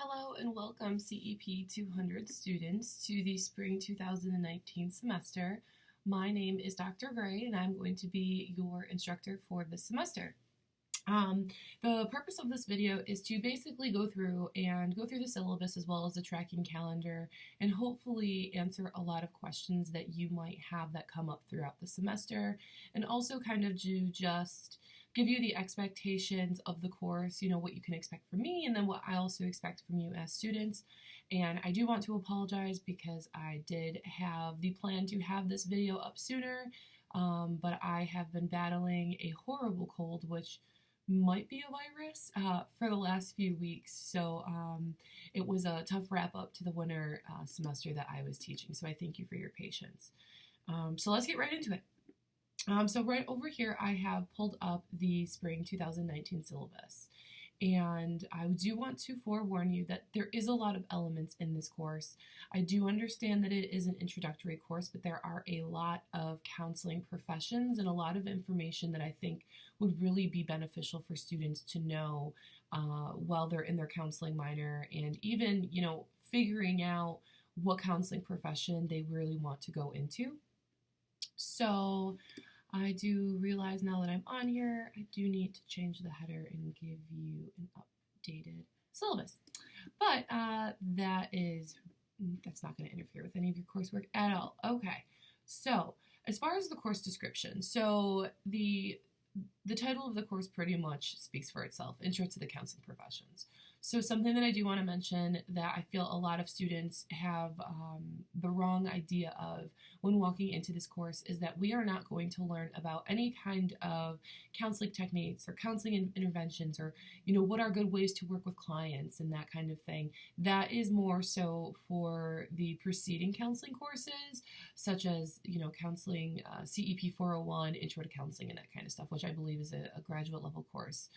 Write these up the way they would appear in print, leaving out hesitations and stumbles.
Hello and welcome CEP 200 students to the spring 2019 semester. My name is Dr. Gray and I'm going to be your instructor for this semester. The purpose of this video is to basically go through the syllabus as well as the tracking calendar and hopefully answer a lot of questions that you might have that come up throughout the semester, and also kind of to just give you the expectations of the course, what you can expect from me and then what I also expect from you as students. And I do want to apologize because I did have the plan to have this video up sooner, but I have been battling a horrible cold, which might be a virus, for the last few weeks. So it was a tough wrap up to the winter semester that I was teaching. So I thank you for your patience. So let's get right into it. So right over here, I have pulled up the spring 2019 syllabus. And I do want to forewarn you that there is a lot of elements in this course. I do understand that it is an introductory course, but there are a lot of counseling professions and a lot of information that I think would really be beneficial for students to know while they're in their counseling minor, and even, figuring out what counseling profession they really want to go into. So I do realize now that I'm on here, I do need to change the header and give you an updated syllabus. But that's not going to interfere with any of your coursework at all. Okay, so as far as the course description, so the title of the course pretty much speaks for itself, Intro to the Counseling Professions. So something that I do want to mention that I feel a lot of students have the wrong idea of when walking into this course is that we are not going to learn about any kind of counseling techniques or counseling interventions, or what are good ways to work with clients and that kind of thing. That is more so for the preceding counseling courses, such as counseling, CEP 401, Intro to Counseling, and that kind of stuff, which I believe is a graduate level course.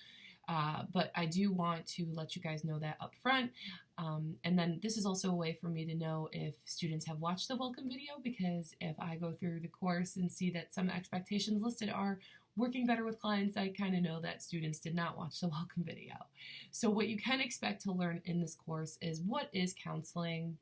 But I do want to let you guys know that up front. And then this is also a way for me to know if students have watched the welcome video, because if I go through the course and see that some expectations listed are working better with clients, I kind of know that students did not watch the welcome video. So what you can expect to learn in this course is what is counseling,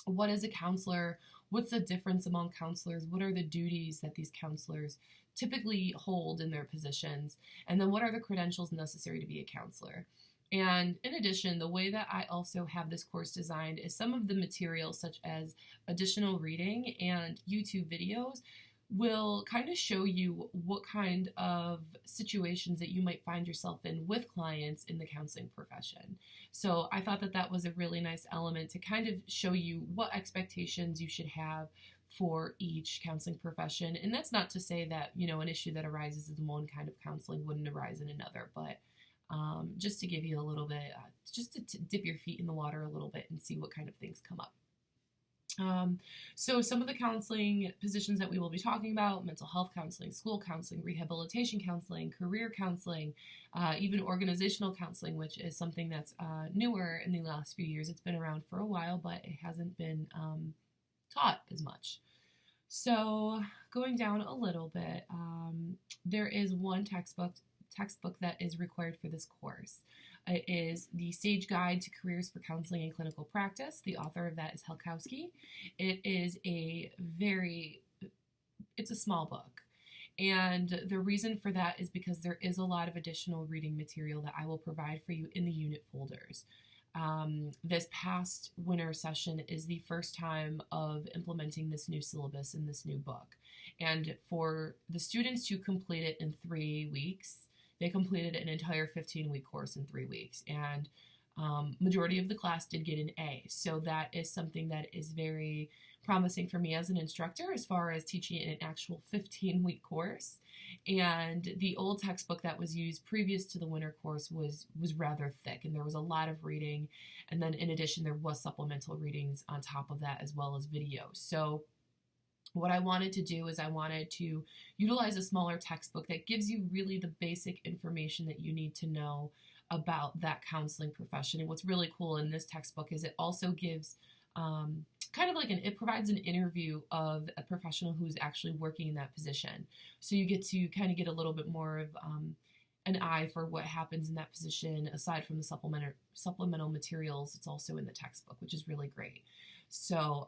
what is a counselor, what's the difference among counselors, what are the duties that these counselors typically hold in their positions, and then what are the credentials necessary to be a counselor. And in addition, the way that I also have this course designed is some of the materials, such as additional reading and YouTube videos, will kind of show you what kind of situations that you might find yourself in with clients in the counseling profession. So I thought that that was a really nice element to kind of show you what expectations you should have for each counseling profession. And that's not to say that, an issue that arises in one kind of counseling wouldn't arise in another, but just to give you a little bit, just to dip your feet in the water a little bit and see what kind of things come up. So some of the counseling positions that we will be talking about: mental health counseling, school counseling, rehabilitation counseling, career counseling, even organizational counseling, which is something that's newer in the last few years. It's been around for a while, but it hasn't been taught as much. So going down a little bit, there is one textbook that is required for this course. It is the Sage Guide to Careers for Counseling and Clinical Practice. The author of that is Helkowski. It is it's a small book. And the reason for that is because there is a lot of additional reading material that I will provide for you in the unit folders. This past winter session is the first time of implementing this new syllabus in this new book. And for the students to complete it in 3 weeks, they completed an entire 15-week course in 3 weeks, and majority of the class did get an A. So that is something that is very promising for me as an instructor as far as teaching an actual 15-week course. And the old textbook that was used previous to the winter course was rather thick, and there was a lot of reading. And then in addition, there was supplemental readings on top of that, as well as video. So what I wanted to do is I wanted to utilize a smaller textbook that gives you really the basic information that you need to know about that counseling profession. And what's really cool in this textbook is it also gives it provides an interview of a professional who's actually working in that position. So you get to kind of get a little bit more of an eye for what happens in that position. Aside from the supplemental materials, it's also in the textbook, which is really great. So,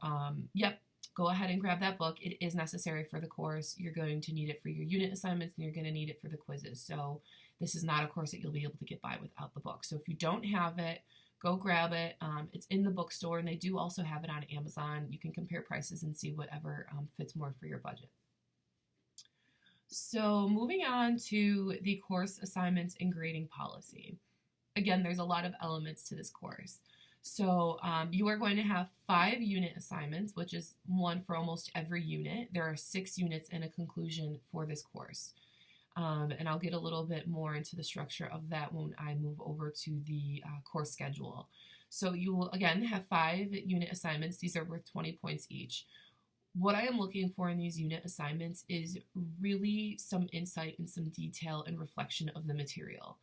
yep, go ahead and grab that book. It is necessary for the course. You're going to need it for your unit assignments, and you're going to need it for the quizzes. So this is not a course that you'll be able to get by without the book. So if you don't have it, go grab it. It's in the bookstore, and they do also have it on Amazon. You can compare prices and see whatever fits more for your budget. So moving on to the course assignments and grading policy. Again, there's a lot of elements to this course. So you are going to have 5 unit assignments, which is one for almost every unit. There are 6 units and a conclusion for this course. And I'll get a little bit more into the structure of that when I move over to the course schedule. So you will, again, have 5 unit assignments. These are worth 20 points each. What I am looking for in these unit assignments is really some insight and some detail and reflection of the material.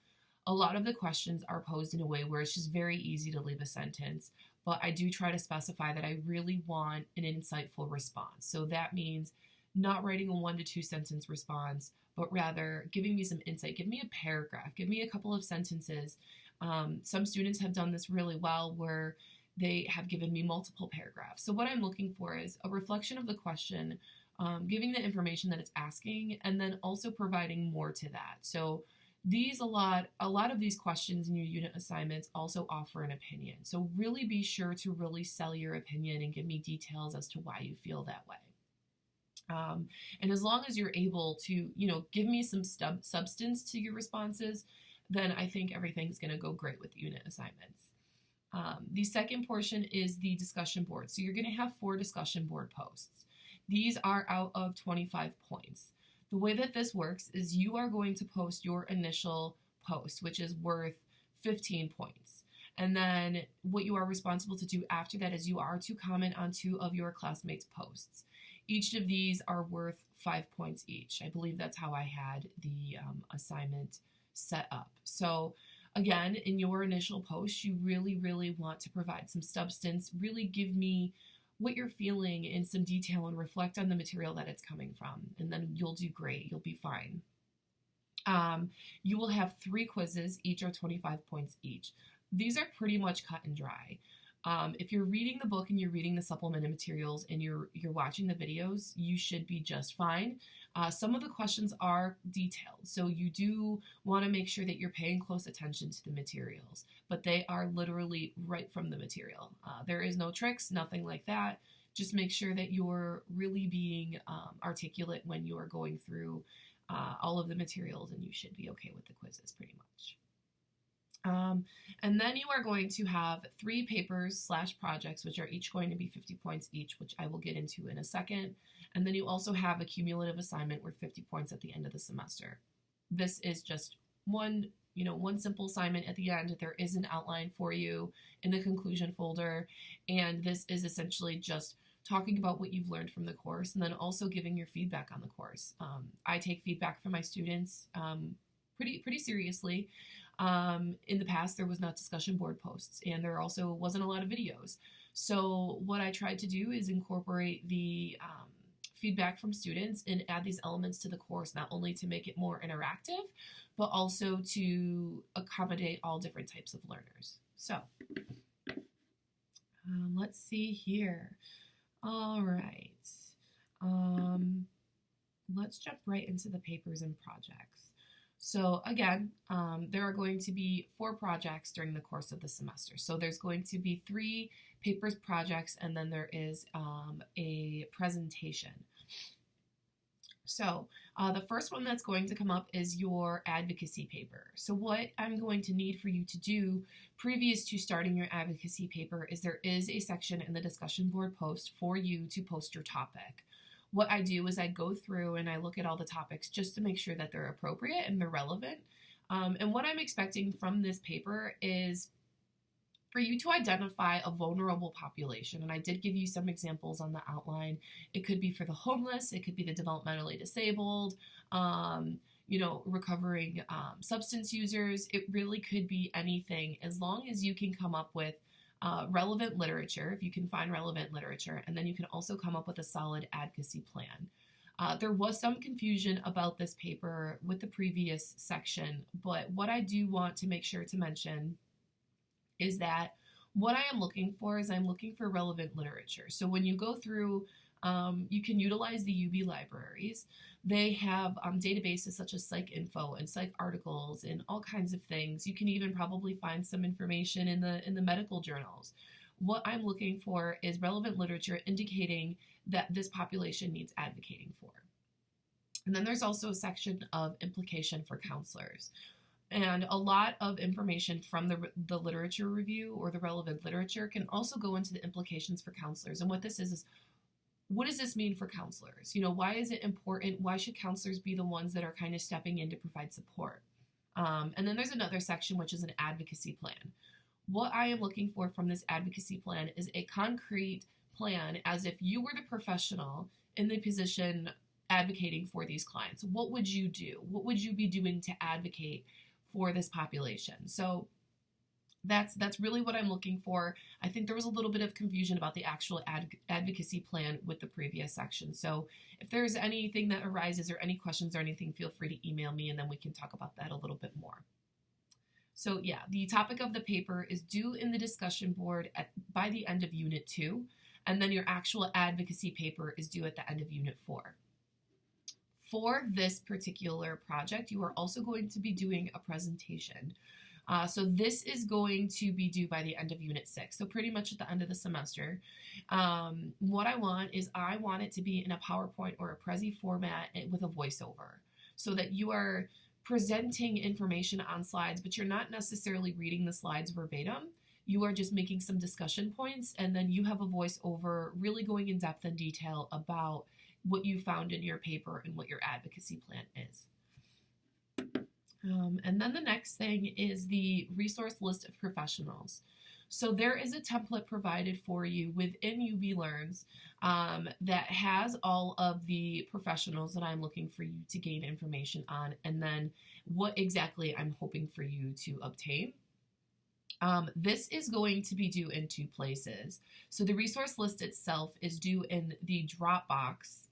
A lot of the questions are posed in a way where it's just very easy to leave a sentence, but I do try to specify that I really want an insightful response. So that means not writing a 1 to 2 sentence response, but rather giving me some insight. Give me a paragraph, give me a couple of sentences. Some students have done this really well where they have given me multiple paragraphs. So what I'm looking for is a reflection of the question, giving the information that it's asking, and then also providing more to that. So a lot of these questions in your unit assignments also offer an opinion. So really be sure to really sell your opinion and give me details as to why you feel that way. And as long as you're able to, give me some substance to your responses, then I think everything's going to go great with unit assignments. The second portion is the discussion board. So you're going to have 4 discussion board posts. These are out of 25 points. The way that this works is you are going to post your initial post, which is worth 15 points. And then what you are responsible to do after that is you are to comment on 2 of your classmates' posts. Each of these are worth 5 points each. I believe that's how I had the assignment set up. So again, in your initial post, you really, really want to provide some substance, really give me what you're feeling in some detail and reflect on the material that it's coming from. And then you'll do great. You'll be fine. You will have 3 quizzes. Each are 25 points each. These are pretty much cut and dry. If you're reading the book and you're reading the supplemental materials and you're watching the videos, you should be just fine. Some of the questions are detailed, so you do want to make sure that you're paying close attention to the materials, but they are literally right from the material. There is no tricks, nothing like that. Just make sure that you're really being articulate when you are going through all of the materials, and you should be okay with the quizzes pretty much. And then you are going to have 3 papers/projects, which are each going to be 50 points each, which I will get into in a second. And then you also have a cumulative assignment worth 50 points at the end of the semester. This is just one simple assignment at the end. There is an outline for you in the conclusion folder. And this is essentially just talking about what you've learned from the course and then also giving your feedback on the course. I take feedback from my students pretty seriously. In the past, there was not discussion board posts, and there also wasn't a lot of videos. So what I tried to do is incorporate the feedback from students and add these elements to the course, not only to make it more interactive, but also to accommodate all different types of learners. So let's see here. All right. Let's jump right into the papers and projects. So again, there are going to be 4 projects during the course of the semester. So there's going to be 3 papers projects, and then there is a presentation. So the first one that's going to come up is your advocacy paper. So what I'm going to need for you to do previous to starting your advocacy paper is there is a section in the discussion board post for you to post your topic. What I do is I go through and I look at all the topics just to make sure that they're appropriate and they're relevant. And what I'm expecting from this paper is for you to identify a vulnerable population. And I did give you some examples on the outline. It could be for the homeless, it could be the developmentally disabled, recovering substance users. It really could be anything as long as you can come up with relevant literature, if you can find relevant literature, and then you can also come up with a solid advocacy plan. There was some confusion about this paper with the previous section, but what I do want to make sure to mention is that what I am looking for is I'm looking for relevant literature. So when you go through, you can utilize the UB libraries. They have databases such as PsycInfo and Psych articles and all kinds of things. You can even probably find some information in the medical journals. What I'm looking for is relevant literature indicating that this population needs advocating for. And then there's also a section of implication for counselors. And a lot of information from the literature review or the relevant literature can also go into the implications for counselors. And what this is what does this mean for counselors? You know, why is it important? Why should counselors be the ones that are kind of stepping in to provide support? And then there's another section, which is an advocacy plan. What I am looking for from this advocacy plan is a concrete plan as if you were the professional in the position advocating for these clients. What would you do? What would you be doing to advocate for this population? So that's really what I'm looking for. I think there was a little bit of confusion about the actual advocacy plan with the previous section. So if there's anything that arises or any questions or anything, feel free to email me and then we can talk about that a little bit more. So yeah, the topic of the paper is due in the discussion board by the end of Unit 2, and then your actual advocacy paper is due at the end of Unit 4. For this particular project, you are also going to be doing a presentation. So this is going to be due by the end of Unit 6, so pretty much at the end of the semester. What I want is I want it to be in a PowerPoint or a Prezi format with a voiceover so that you are presenting information on slides, but you're not necessarily reading the slides verbatim. You are just making some discussion points, and then you have a voiceover really going in depth and detail about what you found in your paper and what your advocacy plan is. And then the next thing is the resource list of professionals. So there is a template provided for you within UB Learns that has all of the professionals that I'm looking for you to gain information on, and then what exactly I'm hoping for you to obtain. This is going to be due in 2 places. So the resource list itself is due in the Dropbox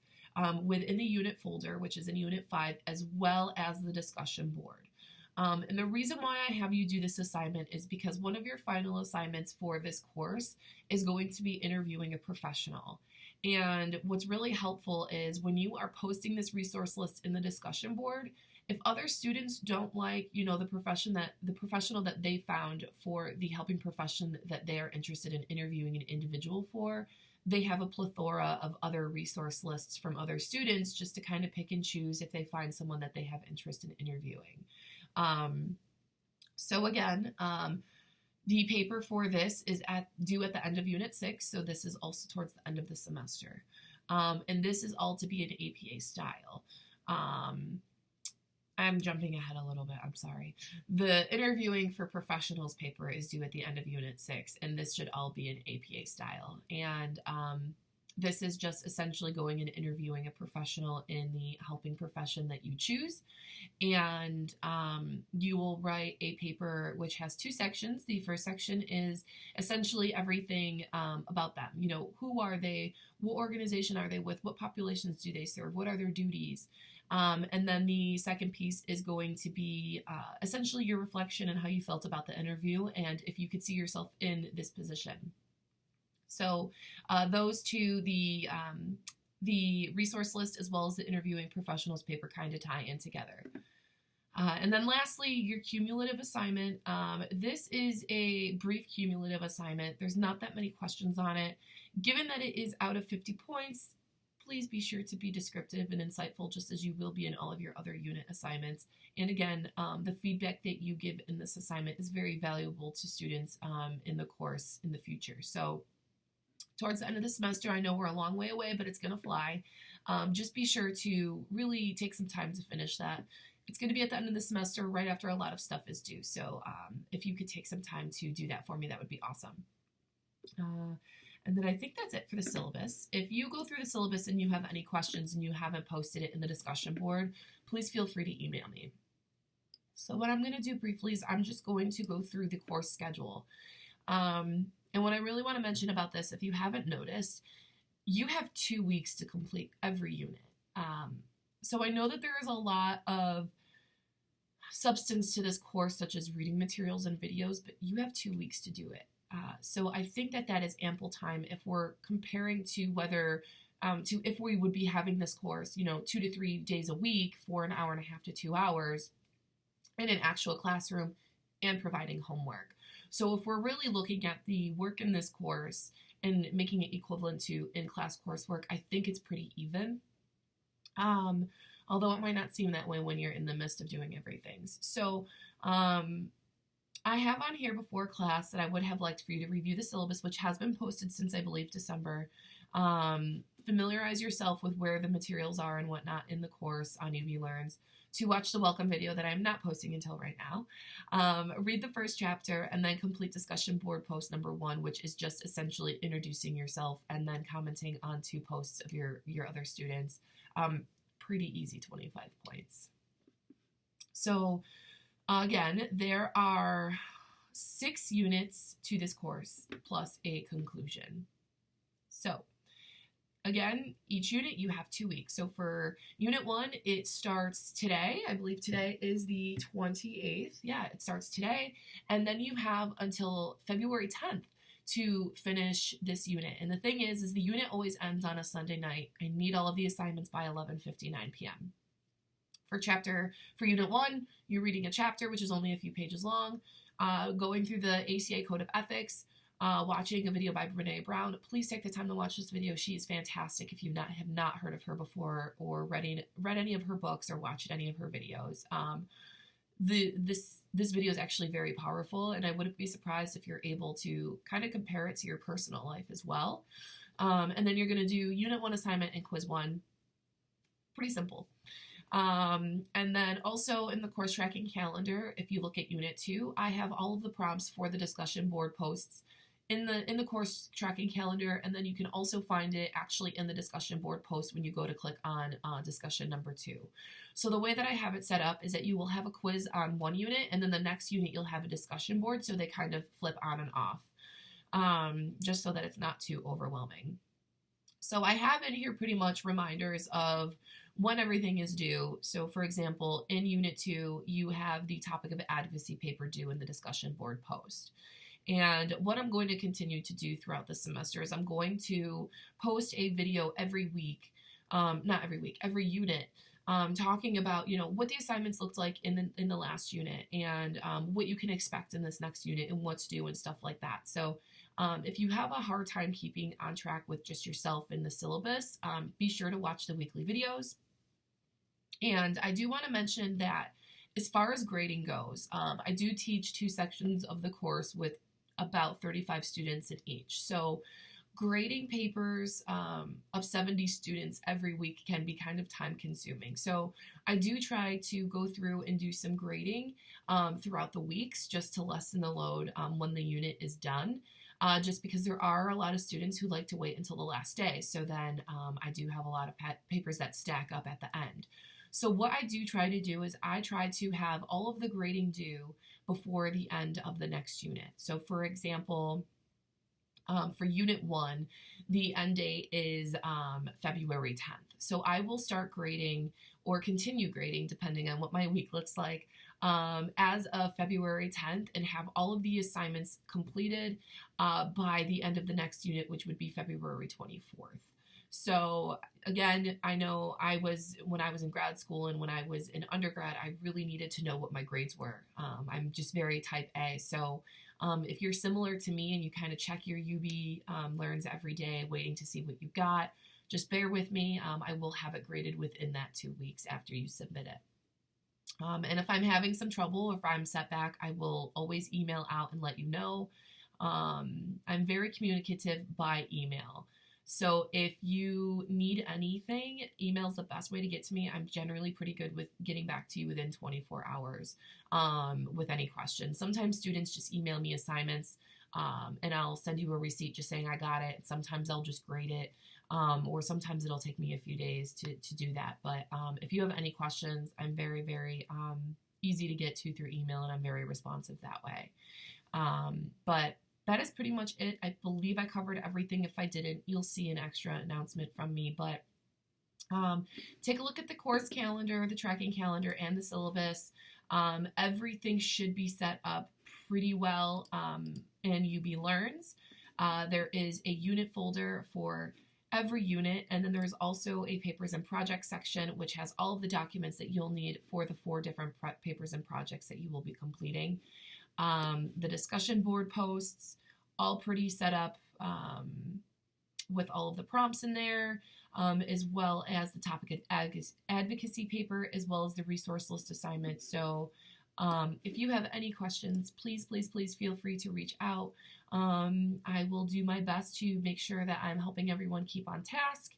within the unit folder, which is in Unit 5, as well as the discussion board. And the reason why I have you do this assignment is because one of your final assignments for this course is going to be interviewing a professional. And what's really helpful is when you are posting this resource list in the discussion board, if other students don't like, you know, the professional that they found for the helping profession that they are interested in interviewing an individual for, they have a plethora of other resource lists from other students just to kind of pick and choose if they find someone that they have interest in interviewing. So again, the paper for this is due at the end of Unit 6, so this is also towards the end of the semester. And this is all to be an APA style. I'm jumping ahead a little bit, I'm sorry. The interviewing for professionals paper is due at the end of Unit 6, and this should all be an APA style. And this is just essentially going and interviewing a professional in the helping profession that you choose. And you will write a paper which has 2 sections. The first section is essentially everything about them. You know, who are they? What organization are they with? What populations do they serve? What are their duties? And then the second piece is going to be essentially your reflection and how you felt about the interview and if you could see yourself in this position. So those 2, the resource list as well as the interviewing professionals paper kind of tie in together. And then lastly, your cumulative assignment. This is a brief cumulative assignment. There's not that many questions on it. Given that it is out of 50 points, please be sure to be descriptive and insightful just as you will be in all of your other unit assignments. And again, the feedback that you give in this assignment is very valuable to students in the course in the future. So towards the end of the semester, I know we're a long way away, but it's going to fly. Just be sure to really take some time to finish that. It's going to be at the end of the semester, right after a lot of stuff is due. So if you could take some time to do that for me, that would be awesome. And then I think that's it for the syllabus. If you go through the syllabus and you have any questions and you haven't posted it in the discussion board, please feel free to email me. So what I'm going to do briefly is I'm just going to go through the course schedule. And what I really want to mention about this, if you haven't noticed, you have 2 weeks to complete every unit. So I know that there is a lot of substance to this course, such as reading materials and videos, but you have 2 weeks to do it. So I think that that is ample time if we're comparing to whether to if we would be having this course, 2 to 3 days a week for an hour and a half to 2 hours in an actual classroom and providing homework. So if we're really looking at the work in this course and making it equivalent to in-class coursework, I think it's pretty even. Although it might not seem that way when you're in the midst of doing everything. So I have on here before class that I would have liked for you to review the syllabus, which has been posted since I believe December. Familiarize yourself with where the materials are and whatnot in the course on UB Learns, to watch the welcome video that I'm not posting until right now. Read the first chapter and then complete discussion board post number 1, which is just essentially introducing yourself and then commenting on 2 posts of your other students. Pretty easy, 25 points. So again, there are 6 units to this course plus a conclusion. So again, each unit you have 2 weeks. So for unit 1, it starts today. I believe today is the 28th. Yeah, it starts today. And then you have until February 10th to finish this unit. And the thing is the unit always ends on a Sunday night. I need all of the assignments by 11:59 p.m. For unit 1, you're reading a chapter, which is only a few pages long, going through the ACA Code of Ethics, watching a video by Brene Brown. Please take the time to watch this video. She is fantastic if you have not heard of her before or read any of her books or watched any of her videos. This video is actually very powerful, and I wouldn't be surprised if you're able to kind of compare it to your personal life as well. And then you're going to do Unit 1 assignment and Quiz 1. Pretty simple. And then also in the course tracking calendar, if you look at Unit 2, I have all of the prompts for the discussion board posts in the course tracking calendar, and then you can also find it actually in the discussion board post when you go to click on discussion number 2. So the way that I have it set up is that you will have a quiz on one unit, and then the next unit you'll have a discussion board, so they kind of flip on and off, just so that it's not too overwhelming. So I have in here pretty much reminders of when everything is due. So for example, in Unit 2, you have the topic of advocacy paper due in the discussion board post. And what I'm going to continue to do throughout the semester is I'm going to post a video every week, not every week, every unit, talking about, what the assignments looked like in the last unit, and what you can expect in this next unit and what's due and stuff like that. So if you have a hard time keeping on track with just yourself in the syllabus, be sure to watch the weekly videos. And I do want to mention that as far as grading goes, I do teach 2 sections of the course with about 35 students in each. So grading papers of 70 students every week can be kind of time consuming. So I do try to go through and do some grading throughout the weeks just to lessen the load when the unit is done. Just because there are a lot of students who like to wait until the last day. So then I do have a lot of papers that stack up at the end. So what I do try to do is I try to have all of the grading due before the end of the next unit. So for example, for Unit 1, the end date is February 10th. So I will start grading or continue grading, depending on what my week looks like, as of February 10th, and have all of the assignments completed by the end of the next unit, which would be February 24th. So again, I know when I was in grad school and when I was in undergrad, I really needed to know what my grades were. I'm just very type A. So if you're similar to me and you kind of check your UB Learns every day, waiting to see what you got, just bear with me. I will have it graded within that 2 weeks after you submit it. And if I'm having some trouble or if I'm set back, I will always email out and let you know. I'm very communicative by email. So if you need anything, email's the best way to get to me. I'm generally pretty good with getting back to you within 24 hours with any questions. Sometimes students just email me assignments and I'll send you a receipt just saying I got it. Sometimes I'll just grade it, or sometimes it'll take me a few days to do that. But if you have any questions, I'm very, very easy to get to through email, and I'm very responsive that way. But that is pretty much it. I believe I covered everything. If I didn't, you'll see an extra announcement from me. But Take a look at the course calendar, the tracking calendar, and the syllabus. Everything should be set up pretty well in UB Learns. There is a unit folder for every unit, and then there's also a papers and projects section, which has all of the documents that you'll need for the 4 different papers and projects that you will be completing. The discussion board posts, all pretty set up with all of the prompts in there, as well as the topic advocacy paper, as well as the resource list assignment. So if you have any questions, please feel free to reach out. I will do my best to make sure that I'm helping everyone keep on task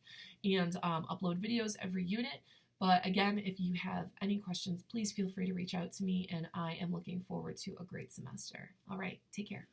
and upload videos every unit. But again, if you have any questions, please feel free to reach out to me, and I am looking forward to a great semester. All right, take care.